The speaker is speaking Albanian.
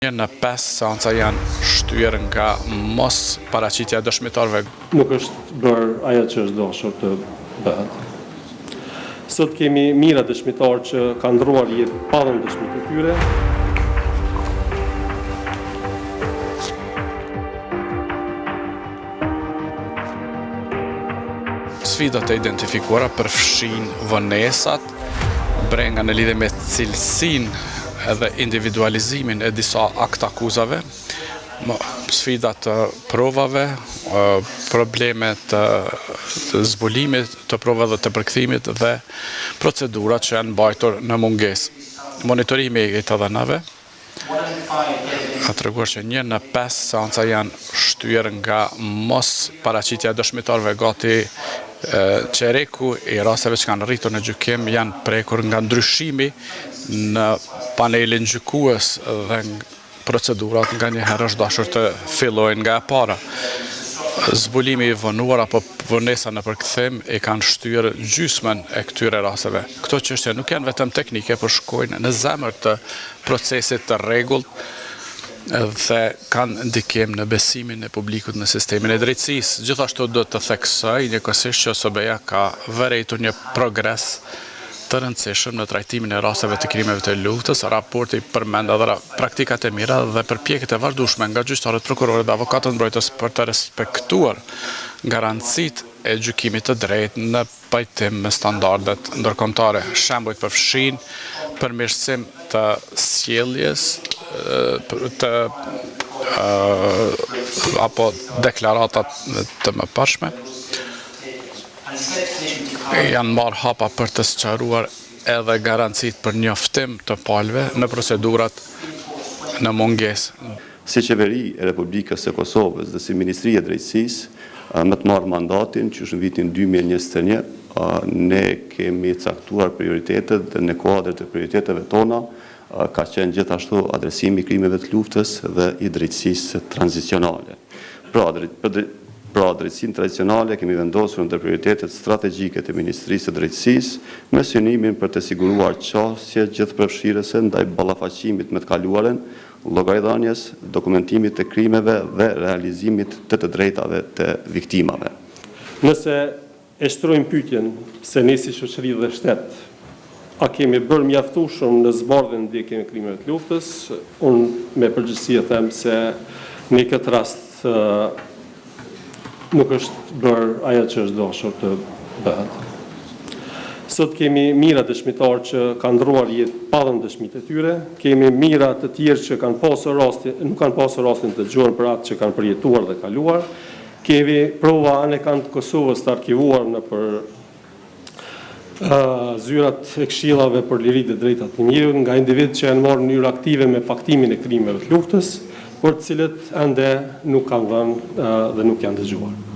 Në 5 seanca janë shtyr nga mos paraqitja e dëshmitarëve. Nuk është bërë ajo që është dashur të bëhet. Sot kemi mira dëshmitarë që kanë ndruar jetë pa dhënë dëshmitë e tyre. Sfidat e identifikuara përfshin vonesat, brenga në lidhje me cilësinë edhe individualizimin e disa akt akuzave, sfidat të provave, problemet të zbulimit të provave dhe të përkthimit dhe procedurat që janë mbajtur në mungesë. Monitorimi i të dhënave ka treguar që 1 në 5 seanca janë shtyr nga mos paraqitja e dëshmitarëve gati qereku i rasteve që kanë rritur në gjykim janë prekur nga ndryshimi në panelin gjykues dhe procedurat nga njëherë është dashur të fillojnë nga e para. Zbulimi i vonuar apo vonesa në përkthim e kanë shtyr gjysmën e këtyre rasteve. Këto çështje nuk janë vetëm teknike, por shkojnë në zemër të procesit të rregullt dhe kanë ndikim në besimin e publikut në sistemin e drejtësisë. Gjithashtu do të theksoj njëkohësisht që OSBE-ja ka vërejtur një progres të rëndësishëm në trajtimin e rasteve të krimeve të luftës. Raporti përmend edhe praktikat e mira dhe përpjekjet e vazhdueshme nga gjyqtarët, prokurorët dhe avokatët mbrojtës për të respektuar garancitë e gjykimit të drejtë në pajtim me standardet ndërkombëtare. Shembujt përfshin përmirësim të sjelljes apo deklaratat të mëparshme. Janë marrë hapa për të sqaruar edhe garancitë për njoftim të palëve në procedurat në mungesë. Si qeveri e Republikës së Kosovës dhe si Ministri e Drejtësisë me të marrë mandatin që në vitin 2021 ne kemi caktuar prioritetet dhe në kuadër të prioriteteve tona ka qenë gjithashtu adresimi i krimeve të luftës dhe i drejtësisë tranzicionale. Pra, drejtësinë tradicionale kemi vendosur ndër prioritetet strategjike të Ministrisë së Drejtësisë me synimin për të siguruar qasje gjithëpërfshirëse ndaj ballafaqimit me të kaluaren, llogaridhënies, dokumentimit të krimeve dhe realizimit të drejtave të viktimave. Nëse e shtrojmë pyetjen se ne si shoqëri dhe shtet, a kemi bërë mjaftueshëm në zbardhjen e ndjekjeve të krimeve të luftës, unë me përgjegjësi them se në këtë rast nuk është bërë ajo që është dashur të bëhet. Sot kemi mira dëshmitarë që kanë ndruar jetë pa dhënë dëshmitë e tyre, kemi mira të tjerë që nuk kanë pasur rastin të dëgjohen për atë që kanë përjetuar dhe kaluar, kemi prova anekan të Kosovës të arkivuar në për zyrat e këshillave për liri dhe drejtat të njeriut nga individ që janë marrë në mënyrë aktive me faktimin e krimeve të luftës, por të cilët ende nuk kanë dhënë dhe nuk janë dëgjuar.